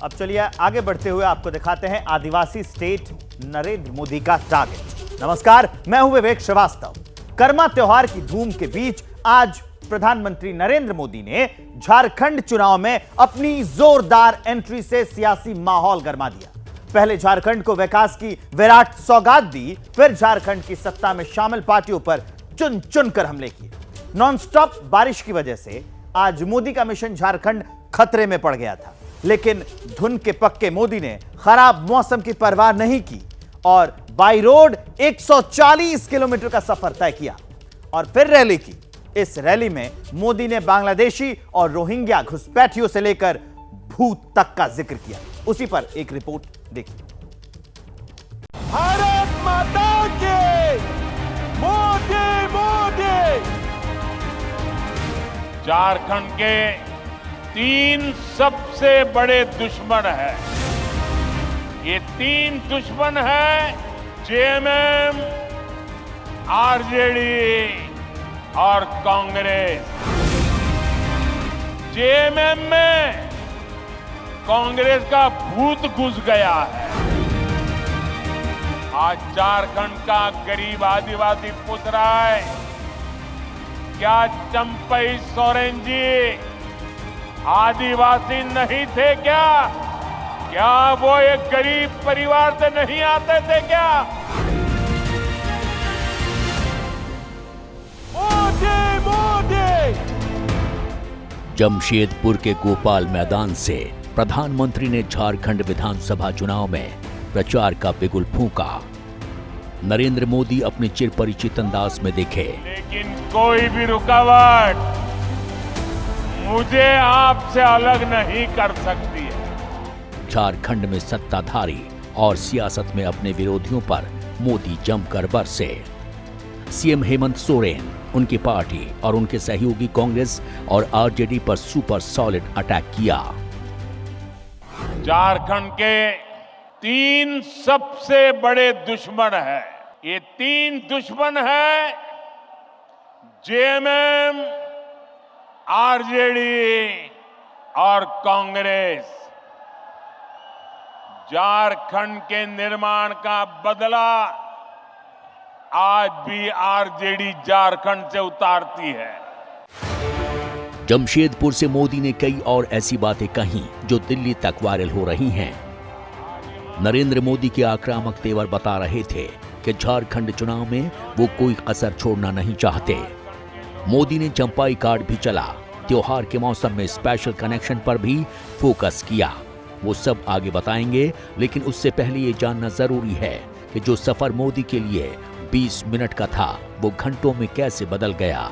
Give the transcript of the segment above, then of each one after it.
अब चलिए आगे बढ़ते हुए आपको दिखाते हैं आदिवासी स्टेट नरेंद्र मोदी का टारगेट। नमस्कार, मैं हूं विवेक श्रीवास्तव। कर्मा त्योहार की धूम के बीच आज प्रधानमंत्री नरेंद्र मोदी ने झारखंड चुनाव में अपनी जोरदार एंट्री से सियासी माहौल गरमा दिया। पहले झारखंड को विकास की विराट सौगात दी, फिर झारखंड की सत्ता में शामिल पार्टियों पर चुन चुन कर हमले किए। नॉनस्टॉप बारिश की वजह से आज मोदी का मिशन झारखंड खतरे में पड़ गया था, लेकिन धुन के पक्के मोदी ने खराब मौसम की परवाह नहीं की और बाई रोड 140 किलोमीटर का सफर तय किया और फिर रैली की। इस रैली में मोदी ने बांग्लादेशी और रोहिंग्या घुसपैठियों से लेकर भूत तक का जिक्र किया। उसी पर एक रिपोर्ट देखिए। भारत माता की मोदी मोदी। झारखंड के 3 सबसे बड़े दुश्मन है। ये 3 दुश्मन है जेएमएम, आरजेडी और कांग्रेस। जेएमएम में कांग्रेस का भूत घुस गया है। आज झारखंड का गरीब आदिवासी पूछ रहा है, क्या चंपई सोरेन जी आदिवासी नहीं थे क्या? क्या वो एक गरीब परिवार से नहीं आते थे क्या? मोदी मोदी। जमशेदपुर के गोपाल मैदान से प्रधानमंत्री ने झारखंड विधानसभा चुनाव में प्रचार का बिगुल फूंका। नरेंद्र मोदी अपने चिरपरिचित अंदाज में दिखे, लेकिन कोई भी रुकावट मुझे आपसे अलग नहीं कर सकती है। झारखंड में सत्ताधारी और सियासत में अपने विरोधियों पर मोदी जमकर बरसे। सीएम हेमंत सोरेन, उनकी पार्टी और उनके सहयोगी कांग्रेस और आरजेडी पर सुपर सॉलिड अटैक किया। झारखंड के 3 सबसे बड़े दुश्मन है। ये 3 दुश्मन है जेएमएम, आरजेडी और कांग्रेस। झारखंड के निर्माण का बदला आज भी आरजेडी झारखंड से उतारती है। जमशेदपुर से मोदी ने कई और ऐसी बातें कहीं जो दिल्ली तक वायरल हो रही हैं। नरेंद्र मोदी के आक्रामक तेवर बता रहे थे कि झारखंड चुनाव में वो कोई कसर छोड़ना नहीं चाहते। मोदी ने चंपाई कार्ड भी चला, त्योहार के मौसम में स्पेशल कनेक्शन पर भी फोकस किया। वो सब आगे बताएंगे, लेकिन उससे पहले ये जानना जरूरी है कि जो सफर मोदी के लिए 20 मिनट का था, वो घंटों में कैसे बदल गया।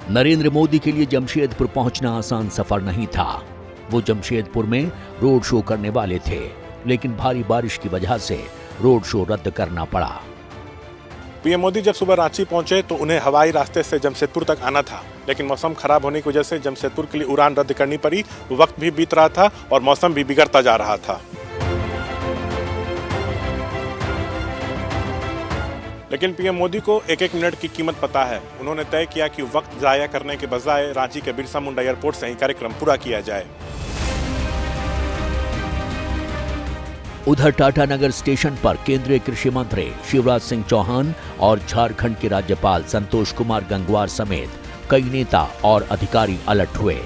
नरेंद्र मोदी के लिए जमशेदपुर पहुंचना आसान सफर नहीं था। वो जमशेदपुर में रोड शो करने वाले थे, लेकिन भारी बारिश की वजह से रोड शो रद्द करना पड़ा। पीएम मोदी जब सुबह रांची पहुंचे तो उन्हें हवाई रास्ते से जमशेदपुर तक आना था, लेकिन मौसम खराब होने की वजह से जमशेदपुर के लिए उड़ान रद्द करनी पड़ी। वक्त भी बीत रहा था और मौसम भी बिगड़ता जा रहा था। लेकिन पीएम मोदी को एक एक मिनट की कीमत पता है। उन्होंने तय किया कि वक्त जाया करने के बजाय रांची के बिरसा मुंडा एयरपोर्ट से ही कार्यक्रम पूरा किया जाए। उधर टाटानगर स्टेशन पर केंद्रीय कृषि मंत्री शिवराज सिंह चौहान और झारखंड के राज्यपाल संतोष कुमार गंगवार समेत कई नेता और अधिकारी अलर्ट हुए।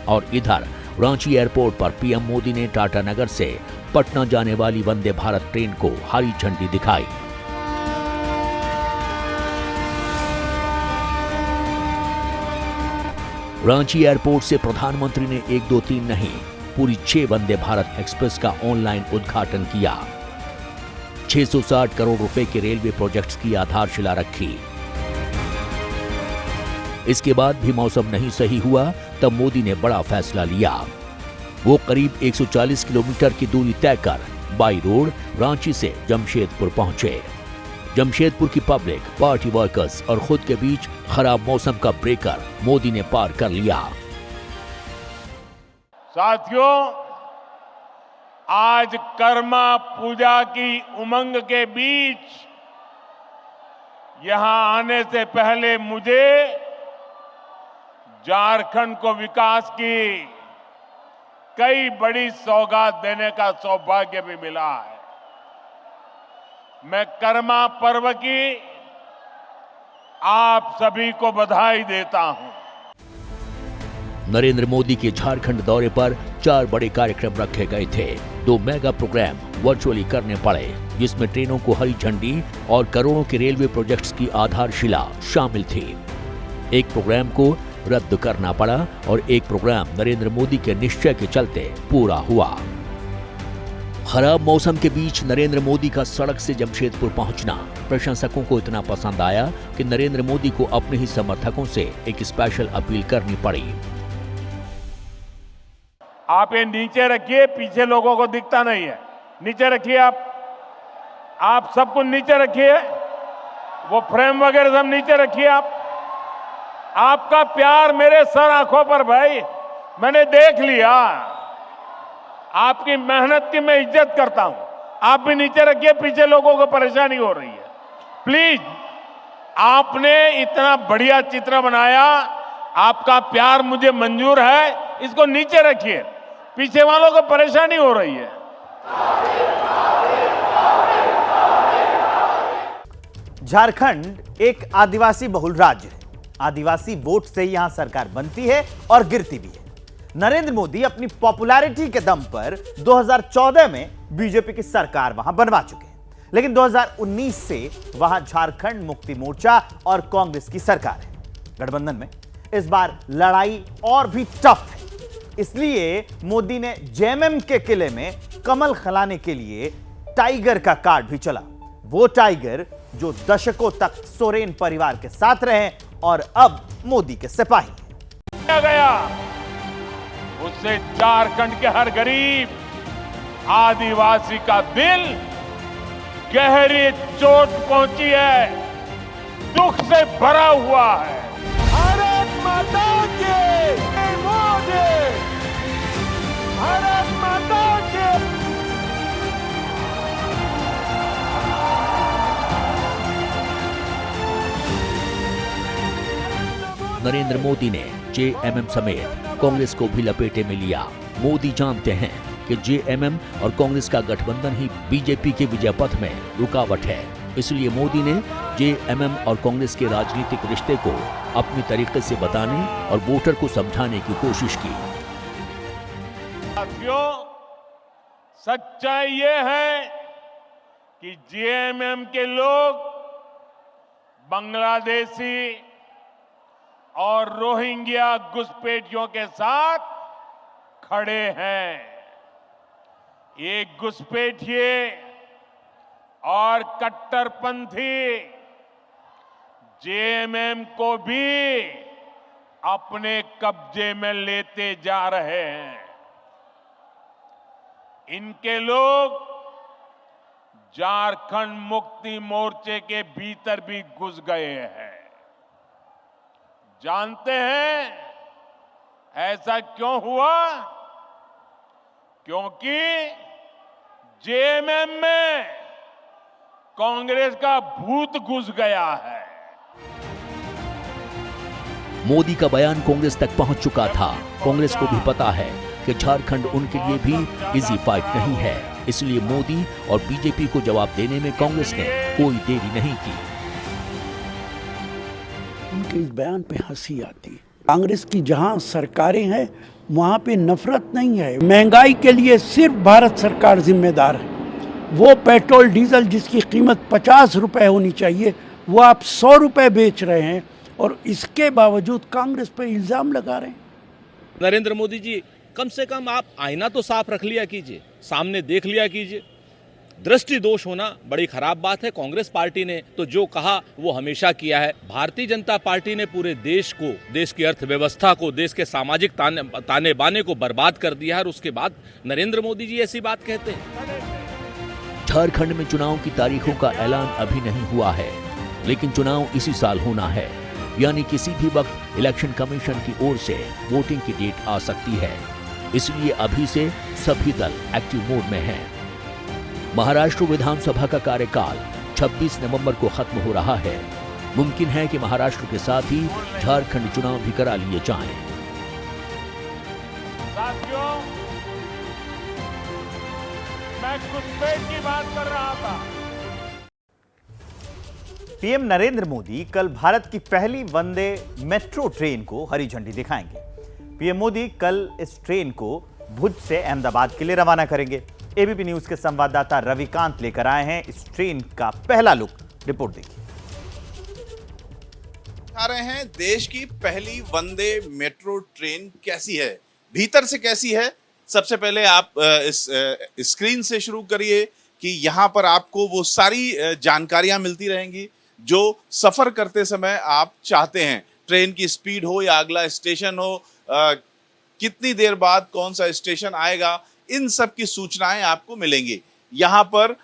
और इधर रांची एयरपोर्ट पर पीएम मोदी ने टाटानगर से पटना जाने वाली वंदे भारत ट्रेन को हरी झंडी दिखाई। रांची एयरपोर्ट से प्रधानमंत्री ने 1, 2, 3 नहीं, पूरी 6 वंदे भारत एक्सप्रेस का ऑनलाइन उद्घाटन किया। 660 करोड़ रुपए के रेलवे प्रोजेक्ट्स की आधारशिला रखी। इसके बाद भी मौसम नहीं सही हुआ, तब मोदी ने बड़ा फैसला लिया। वो करीब 140 किलोमीटर की दूरी तय कर बाई रोड रांची से जमशेदपुर पहुंचे। जमशेदपुर की पब्लिक, पार्टी वर्कर्स और खुद के बीच खराब मौसम का ब्रेकर मोदी ने पार कर लिया। साथियों, आज कर्मा पूजा की उमंग के बीच यहां आने से पहले मुझे झारखंड को विकास की कई बड़ी सौगात देने का सौभाग्य भी मिला है। मैं कर्मा पर्व की आप सभी को बधाई देता हूं। नरेंद्र मोदी के झारखंड दौरे पर 4 बड़े कार्यक्रम रखे गए थे। 2 मेगा प्रोग्राम वर्चुअली करने पड़े, जिसमें ट्रेनों को हरी झंडी और करोड़ों के रेलवे प्रोजेक्ट्स की आधारशिला शामिल थी। एक प्रोग्राम को रद्द करना पड़ा और एक प्रोग्राम नरेंद्र मोदी के निश्चय के चलते पूरा हुआ। खराब मौसम के बीच नरेंद्र मोदी का सड़क से जमशेदपुर पहुंचना प्रशंसकों को इतना पसंद आया कि नरेंद्र मोदी को अपने ही समर्थकों से एक स्पेशल अपील करनी पड़ी। आप ये नीचे रखिए, पीछे लोगों को दिखता नहीं है। नीचे रखिए, आप सब कुछ नीचे रखिए, वो फ्रेम वगैरह सब नीचे रखिए। आपका प्यार मेरे सर आंखों पर भाई, मैंने देख लिया। आपकी मेहनत की मैं इज्जत करता हूं। आप भी नीचे रखिए, पीछे लोगों को परेशानी हो रही है। प्लीज, आपने इतना बढ़िया चित्र बनाया, आपका प्यार मुझे मंजूर है, इसको नीचे रखिए, पीछे वालों को परेशानी हो रही है। झारखंड एक आदिवासी बहुल राज्य है। आदिवासी वोट से यहां सरकार बनती है और गिरती भी है। नरेंद्र मोदी अपनी पॉपुलैरिटी के दम पर 2014 में बीजेपी की सरकार वहां बनवा चुके हैं, लेकिन 2019 से वहां झारखंड मुक्ति मोर्चा और कांग्रेस की सरकार है। गठबंधन में इस बार लड़ाई और भी टफ है। इसलिए मोदी ने जेएमएम के किले में कमल खिलाने के लिए टाइगर का कार्ड भी चला। वो टाइगर जो दशकों तक सोरेन परिवार के साथ रहे और अब मोदी के सिपाही गया, उससे झारखंड के हर गरीब आदिवासी का दिल गहरी चोट पहुंची है, दुख से भरा हुआ है। भारत माता की मोदी, भारत माता की। नरेंद्र मोदी ने जेएमएम समेत कांग्रेस को भी लपेटे में लिया। मोदी जानते हैं कि जेएमएम और कांग्रेस का गठबंधन ही बीजेपी के विजय पथ में रुकावट है। इसलिए मोदी ने जेएमएम और कांग्रेस के राजनीतिक रिश्ते को अपनी तरीके से बताने और वोटर को समझाने की कोशिश की। साथियों, सच्चाई ये है कि जेएमएम के लोग बांग्लादेशी और रोहिंग्या घुसपैठियों के साथ खड़े हैं। ये घुसपैठिए और कट्टरपंथी जेएमएम को भी अपने कब्जे में लेते जा रहे हैं। इनके लोग झारखंड मुक्ति मोर्चे के भीतर भी घुस गए हैं। जानते हैं ऐसा क्यों हुआ? क्योंकि जेएमएम में कांग्रेस का भूत घुस गया है। मोदी का बयान कांग्रेस तक पहुंच चुका था। कांग्रेस को भी पता है कि झारखंड उनके लिए भी इजी फाइट नहीं है। इसलिए मोदी और बीजेपी को जवाब देने में कांग्रेस ने कोई देरी नहीं की। उनके इस बयान पे हंसी आती है। कांग्रेस की जहां सरकारें हैं वहां पे नफरत नहीं है। महंगाई के लिए सिर्फ भारत सरकार जिम्मेदार है। वो पेट्रोल डीजल जिसकी कीमत 50 रुपए होनी चाहिए वो आप 100 रुपए बेच रहे हैं और इसके बावजूद कांग्रेस पे इल्जाम लगा रहे हैं। नरेंद्र मोदी जी, कम से कम आप आईना तो साफ रख लिया कीजिए, सामने देख लिया कीजिए। दृष्टि दोष होना बड़ी खराब बात है। कांग्रेस पार्टी ने तो जो कहा वो हमेशा किया है। भारतीय जनता पार्टी ने पूरे देश को, देश की अर्थव्यवस्था को, देश के सामाजिक ताने बाने को बर्बाद कर दिया है और उसके बाद नरेंद्र मोदी जी ऐसी बात कहते हैं। झारखंड में चुनाव की तारीखों का ऐलान अभी नहीं हुआ है, लेकिन चुनाव इसी साल होना है, यानी किसी भी वक्त इलेक्शन कमीशन की ओर से वोटिंग की डेट आ सकती है। इसलिए अभी से सभी दल एक्टिव मोड में हैं। महाराष्ट्र विधानसभा का कार्यकाल 26 नवंबर को खत्म हो रहा है। मुमकिन है कि महाराष्ट्र के साथ ही झारखंड चुनाव भी करा लिए जाएं। साथियों, मैं घुसपैठ की बात कर रहा था। पीएम नरेंद्र मोदी कल भारत की पहली वंदे मेट्रो ट्रेन को हरी झंडी दिखाएंगे। पीएम मोदी कल इस ट्रेन को भुज से अहमदाबाद के लिए रवाना करेंगे। एबीपी न्यूज के संवाददाता रविकांत लेकर आए हैं इस ट्रेन का पहला लुक। रिपोर्ट देखिए। आ रहे हैं देश की पहली वंदे मेट्रो ट्रेन कैसी है, भीतर से कैसी है। सबसे पहले आप इस स्क्रीन से शुरू करिए कि यहाँ पर आपको वो सारी जानकारियां मिलती रहेंगी जो सफर करते समय आप चाहते हैं। ट्रेन की स्पीड हो या अगला स्टेशन हो, कितनी देर बाद कौन सा स्टेशन आएगा, इन सब की सूचनाएं आपको मिलेंगी। यहाँ पर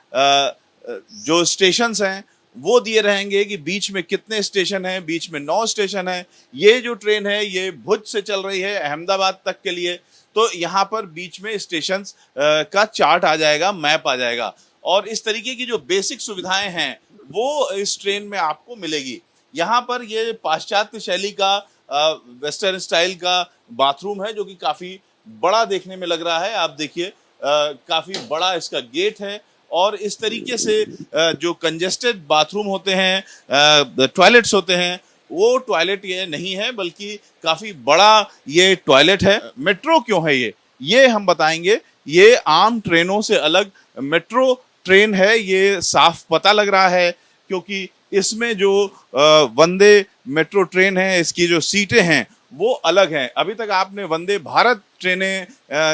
जो स्टेशंस हैं वो दिए रहेंगे कि बीच में कितने स्टेशन हैं, बीच में 9 स्टेशन हैं। ये जो ट्रेन है ये भुज से चल रही है अहमदाबाद तक के लिए, तो यहाँ पर बीच में स्टेशंस का चार्ट आ जाएगा, मैप आ जाएगा और इस तरीके की जो बेसिक सुविधाएं हैं वो इस ट्रेन में आपको मिलेगी। यहाँ पर ये पाश्चात्य शैली का वेस्टर्न स्टाइल का बाथरूम है जो कि काफी बड़ा देखने में लग रहा है। आप देखिए काफी बड़ा इसका गेट है और इस तरीके से जो कंजेस्टेड बाथरूम होते हैं, टॉयलेट्स होते हैं, वो टॉयलेट ये नहीं है बल्कि काफी बड़ा ये टॉयलेट है। मेट्रो क्यों है ये हम बताएंगे। ये आम ट्रेनों से अलग मेट्रो ट्रेन है, ये साफ पता लग रहा है क्योंकि इसमें जो वंदे मेट्रो ट्रेन है इसकी जो सीटें हैं वो अलग हैं। अभी तक आपने वंदे भारत ट्रेनें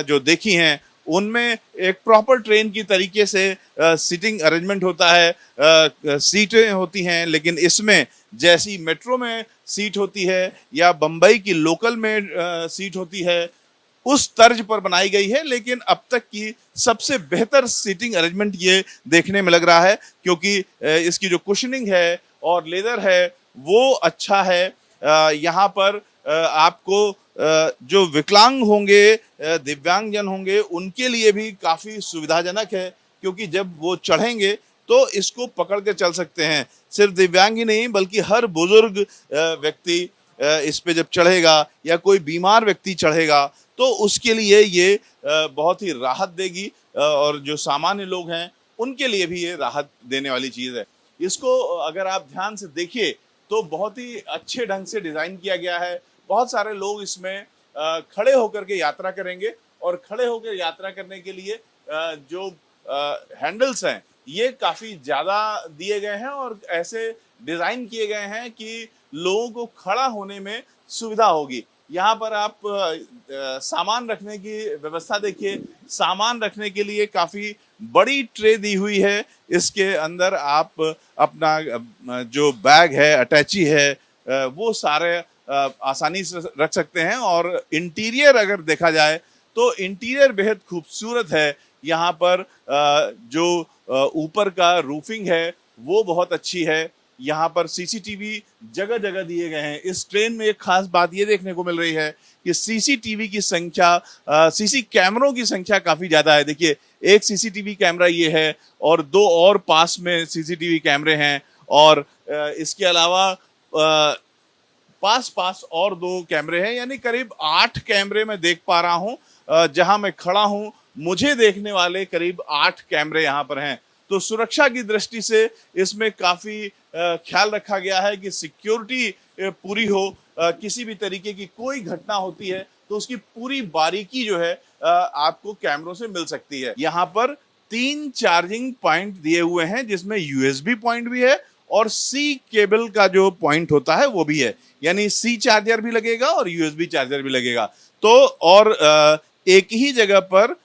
जो देखी हैं उनमें एक प्रॉपर ट्रेन की तरीके से सीटिंग अरेंजमेंट होता है, सीटें होती हैं, लेकिन इसमें जैसी मेट्रो में सीट होती है या बम्बई की लोकल में सीट होती है उस तर्ज पर बनाई गई है। लेकिन अब तक की सबसे बेहतर सीटिंग अरेंजमेंट ये देखने में लग रहा है क्योंकि इसकी जो कुशनिंग है और लेदर है वो अच्छा है। यहाँ पर आपको जो विकलांग होंगे, दिव्यांगजन होंगे, उनके लिए भी काफ़ी सुविधाजनक है क्योंकि जब वो चढ़ेंगे तो इसको पकड़ के चल सकते हैं। सिर्फ दिव्यांग ही नहीं बल्कि हर बुजुर्ग व्यक्ति इस पे जब चढ़ेगा या कोई बीमार व्यक्ति चढ़ेगा तो उसके लिए ये बहुत ही राहत देगी और जो सामान्य लोग हैं उनके लिए भी ये राहत देने वाली चीज़ है। इसको अगर आप ध्यान से देखिए तो बहुत ही अच्छे ढंग से डिज़ाइन किया गया है। बहुत सारे लोग इसमें खड़े होकर के यात्रा करेंगे और खड़े होकर यात्रा करने के लिए जो हैंडल्स हैं ये काफ़ी ज़्यादा दिए गए हैं और ऐसे डिज़ाइन किए गए हैं कि लोगों को खड़ा होने में सुविधा होगी। यहाँ पर आप सामान रखने की व्यवस्था देखिए। सामान रखने के लिए काफ़ी बड़ी ट्रे दी हुई है। इसके अंदर आप अपना जो बैग है, अटैची है, वो सारे आसानी से रख सकते हैं और इंटीरियर अगर देखा जाए तो इंटीरियर बेहद खूबसूरत है। यहाँ पर जो ऊपर का रूफिंग है वो बहुत अच्छी है। यहाँ पर सीसीटीवी जगह जगह दिए गए हैं। इस ट्रेन में एक खास बात ये देखने को मिल रही है कि सीसीटीवी की संख्या, सीसी कैमरों की संख्या काफ़ी ज़्यादा है। देखिए एक सीसीटीवी कैमरा ये है और 2 और पास में सीसीटीवी कैमरे हैं और इसके अलावा पास और 2 कैमरे हैं, यानी करीब 8 कैमरे मैं देख पा रहा हूँ। जहां मैं खड़ा हूं मुझे देखने वाले करीब 8 कैमरे यहाँ पर हैं। तो सुरक्षा की दृष्टि से इसमें काफ़ी ख्याल रखा गया है कि सिक्योरिटी पूरी हो। किसी भी तरीके की कोई घटना होती है तो उसकी पूरी बारीकी जो है आपको कैमरों से मिल सकती है। यहाँ पर 3 चार्जिंग पॉइंट दिए हुए हैं जिसमें यूएसबी पॉइंट भी है और सी केबल का जो पॉइंट होता है वो भी है, यानी सी चार्जर भी लगेगा और यूएसबी चार्जर भी लगेगा। तो और एक ही जगह पर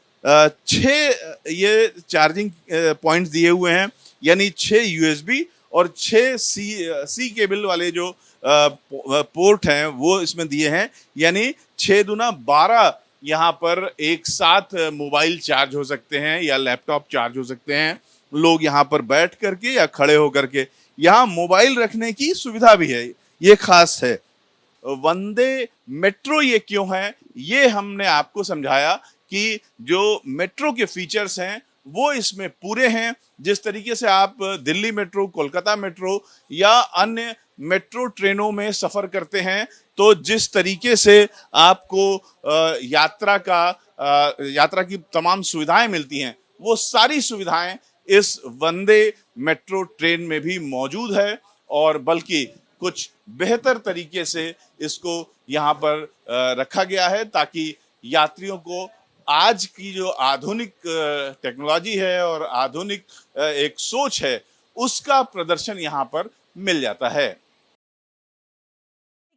6 ये चार्जिंग पॉइंट्स दिए हुए हैं, यानी 6 यूएसबी और 6 सी केबल वाले जो पोर्ट हैं वो इसमें दिए हैं, यानी 6 दूना 12 यहाँ पर एक साथ मोबाइल चार्ज हो सकते हैं या लैपटॉप चार्ज हो सकते हैं। लोग यहाँ पर बैठ करके या खड़े होकर के यहाँ मोबाइल रखने की सुविधा भी है, ये खास है। वंदे मेट्रो ये क्यों है ये हमने आपको समझाया कि जो मेट्रो के फीचर्स हैं वो इसमें पूरे हैं। जिस तरीके से आप दिल्ली मेट्रो, कोलकाता मेट्रो या अन्य मेट्रो ट्रेनों में सफ़र करते हैं तो जिस तरीके से आपको यात्रा की तमाम सुविधाएं मिलती हैं वो सारी सुविधाएं इस वंदे मेट्रो ट्रेन में भी मौजूद है, और बल्कि कुछ बेहतर तरीके से इसको यहाँ पर रखा गया है ताकि यात्रियों को आज की जो आधुनिक टेक्नोलॉजी है और आधुनिक एक सोच है उसका प्रदर्शन यहाँ पर मिल जाता है।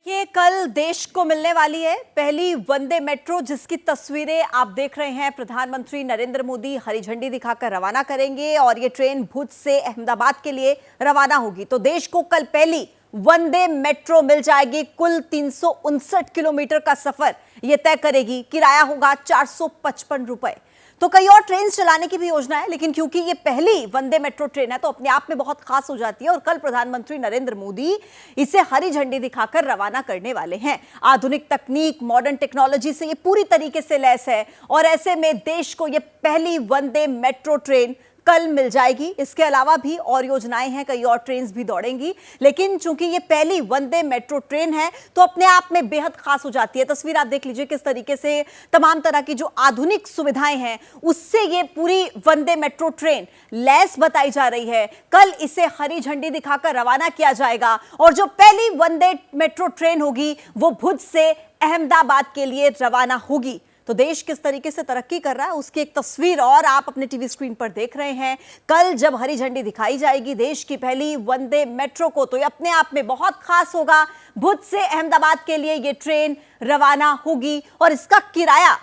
ये कल देश को मिलने वाली है पहली वंदे मेट्रो, जिसकी तस्वीरें आप देख रहे हैं। प्रधानमंत्री नरेंद्र मोदी हरी झंडी दिखाकर रवाना करेंगे और ये ट्रेन भुज से अहमदाबाद के लिए रवाना होगी। तो देश को कल पहली वंदे मेट्रो मिल जाएगी। कुल 359 किलोमीटर का सफर ये तय करेगी। किराया होगा 455 रुपए। तो कई और ट्रेन चलाने की भी योजना है, लेकिन क्योंकि ये पहली वंदे मेट्रो ट्रेन है तो अपने आप में बहुत खास हो जाती है। और कल प्रधानमंत्री नरेंद्र मोदी इसे हरी झंडी दिखाकर रवाना करने वाले हैं। आधुनिक तकनीक, मॉडर्न टेक्नोलॉजी से ये पूरी तरीके से लैस है और ऐसे में देश को ये पहली वंदे मेट्रो ट्रेन कल मिल जाएगी। इसके अलावा भी और योजनाएं हैं, कई और ट्रेन भी दौड़ेंगी, लेकिन चूंकि ये पहली वंदे मेट्रो ट्रेन है तो अपने आप में बेहद खास हो जाती है। तस्वीर आप देख लीजिए किस तरीके से तमाम तरह की जो आधुनिक सुविधाएं हैं उससे ये पूरी वंदे मेट्रो ट्रेन लैस बताई जा रही है। कल इसे हरी झंडी दिखाकर रवाना किया जाएगा और जो पहली वंदे मेट्रो ट्रेन होगी वो भुज से अहमदाबाद के लिए रवाना होगी। तो देश किस तरीके से तरक्की कर रहा है उसकी एक तस्वीर और आप अपने टीवी स्क्रीन पर देख रहे हैं। कल जब हरी झंडी दिखाई जाएगी देश की पहली वंदे मेट्रो को, तो ये अपने आप में बहुत खास होगा। भुज से अहमदाबाद के लिए ये ट्रेन रवाना होगी और इसका किराया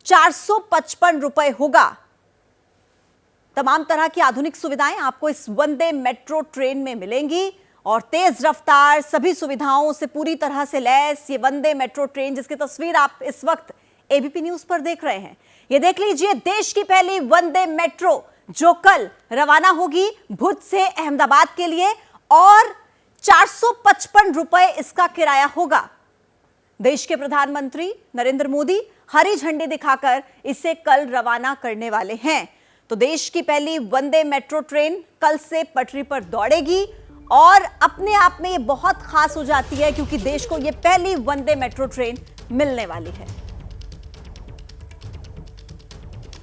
455 रुपए होगा। तमाम तरह की आधुनिक सुविधाएं आपको इस वंदे मेट्रो ट्रेन में मिलेंगी और तेज रफ्तार सभी सुविधाओं से पूरी तरह से लैस ये वंदे मेट्रो ट्रेन, जिसकी तस्वीर आप इस वक्त एबीपी न्यूज पर देख रहे हैं। ये देख लीजिए देश की पहली वंदे मेट्रो जो कल रवाना होगी भुज से अहमदाबाद के लिए और 455 रुपए इसका किराया होगा। देश के प्रधानमंत्री नरेंद्र मोदी हरी झंडी दिखाकर इसे कल रवाना करने वाले हैं। तो देश की पहली वंदे मेट्रो ट्रेन कल से पटरी पर दौड़ेगी और अपने आप में ये बहुत खास हो जाती है क्योंकि देश को ये पहली वंदे मेट्रो ट्रेन मिलने वाली है।